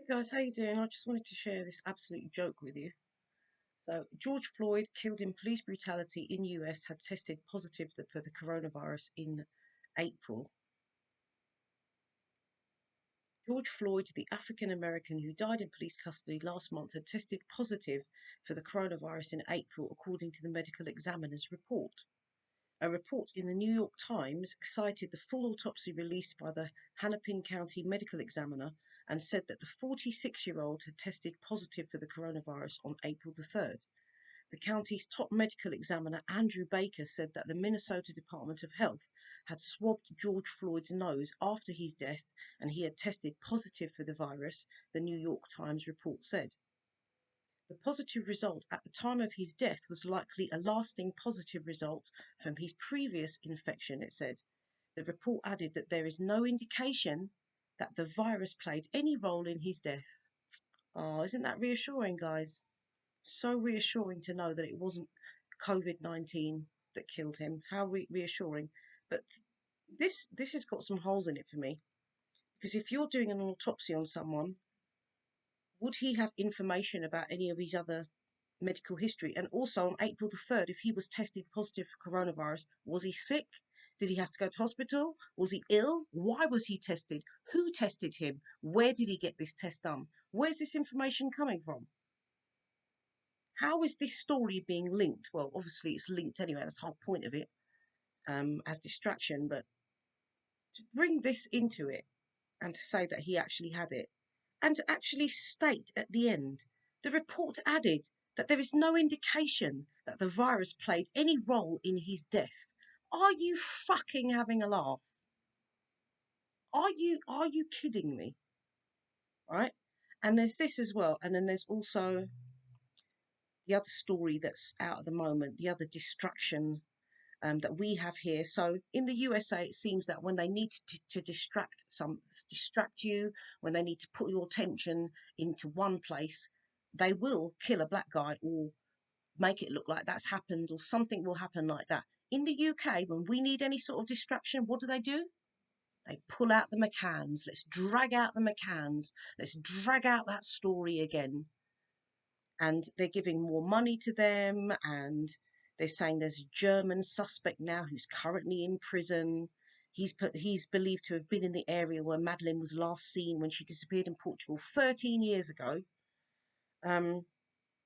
Guys, how you doing? I just wanted to share this absolute joke with you. So, George Floyd, killed in police brutality in US, had tested positive for the coronavirus in April. George Floyd, the African American who died in police custody last month, had tested positive for the coronavirus in April, according to the medical examiner's report. A report in the New York Times cited the full autopsy released by the Hennepin County medical examiner and said that the 46-year-old had tested positive for the coronavirus on April the 3rd. The county's top medical examiner, Andrew Baker, said that the Minnesota Department of Health had swabbed George Floyd's nose after his death and he had tested positive for the virus, the New York Times report said. The positive result at the time of his death was likely a lasting positive result from his previous infection, it said. The report added that there is no indication that the virus played any role in his death. Oh, isn't that reassuring, guys? So reassuring to know that it wasn't COVID-19 that killed him. How reassuring. But this has got some holes in it for me. Because if you're doing an autopsy on someone, would he have information about any of his other medical history? And also on April the 3rd, if he was tested positive for coronavirus, was he sick? Did he have to go to hospital? Was he ill? Why was he tested? Who tested him? Where did he get this test done? Where's this information coming from? How is this story being linked? Well, obviously it's linked anyway. That's the whole point of it, as distraction. But to bring this into it and to say that he actually had it, and to actually state at the end, the report added that there is no indication that the virus played any role in his death. Are you fucking having a laugh? Are you kidding me? Right? And there's this as well, and then there's also the other story that's out at the moment, the other distraction that we have here. So in the USA, it seems that when they need to distract you, when they need to put your attention into one place, they will kill a black guy or make it look like that's happened or something will happen like that. In the UK, when we need any sort of distraction, what do? They pull out the McCanns. Let's drag out the McCanns. Let's drag out that story again. And they're giving more money to them, and they're saying there's a German suspect now who's currently in prison. He's believed to have been in the area where Madeleine was last seen when she disappeared in Portugal 13 years ago.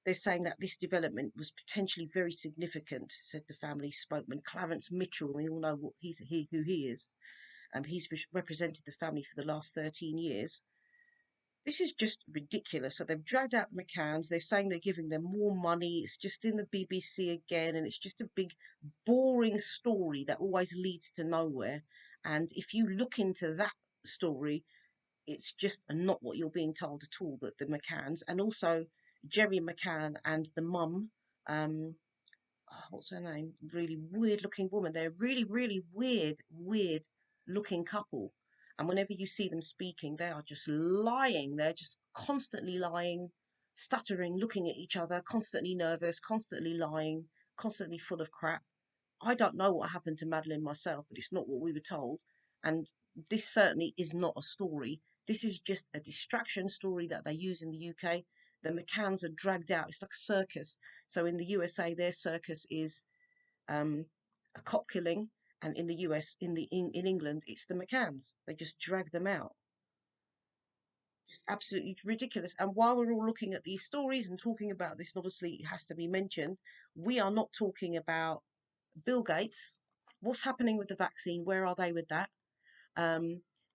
They're saying that this development was potentially very significant, said the family spokesman Clarence Mitchell. We all know who he is. He's represented the family for the last 13 years. This is just ridiculous. So they've dragged out the McCanns. They're saying they're giving them more money. It's just in the BBC again, and it's just a big, boring story that always leads to nowhere. And if you look into that story, it's just not what you're being told at all, that the McCanns, and also Jerry McCann and the mum, what's her name? Really weird-looking woman. They're a really, really weird-looking couple. And whenever you see them speaking, they are just lying. They're just constantly lying, stuttering, looking at each other, constantly nervous, constantly lying, constantly full of crap. I don't know what happened to Madeleine myself, but it's not what we were told. And this certainly is not a story. This is just a distraction story that they use in the UK. The McCanns are dragged out. It's like a circus. So in the USA, their circus is a cop killing. And in the US, in England, it's the McCanns. They just drag them out. Just absolutely ridiculous. And while we're all looking at these stories and talking about this, and obviously it has to be mentioned, we are not talking about Bill Gates. What's happening with the vaccine? Where are they with that?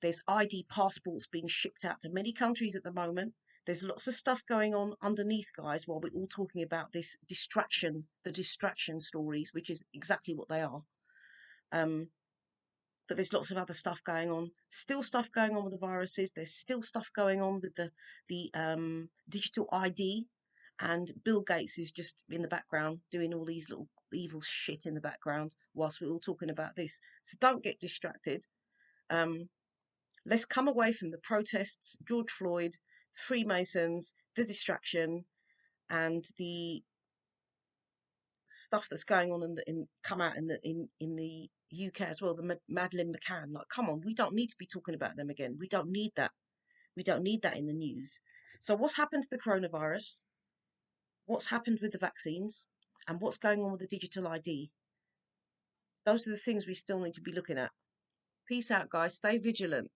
There's ID passports being shipped out to many countries at the moment. There's lots of stuff going on underneath, guys, while we're all talking about this distraction, the distraction stories, which is exactly what they are. But there's lots of other stuff going on. Still stuff going on with the viruses. There's still stuff going on with the digital ID. And Bill Gates is just in the background doing all these little evil shit in the background whilst we're all talking about this. So don't get distracted. Let's come away from the protests, George Floyd, Freemasons, the distraction, and the stuff that's going on come out in the UK as well. The Madeleine McCann, like, come on, we don't need to be talking about them again. We don't need that. We don't need that in the news. So what's happened to the coronavirus? What's happened with the vaccines? And what's going on with the digital ID? Those are the things we still need to be looking at. Peace out, guys. Stay vigilant.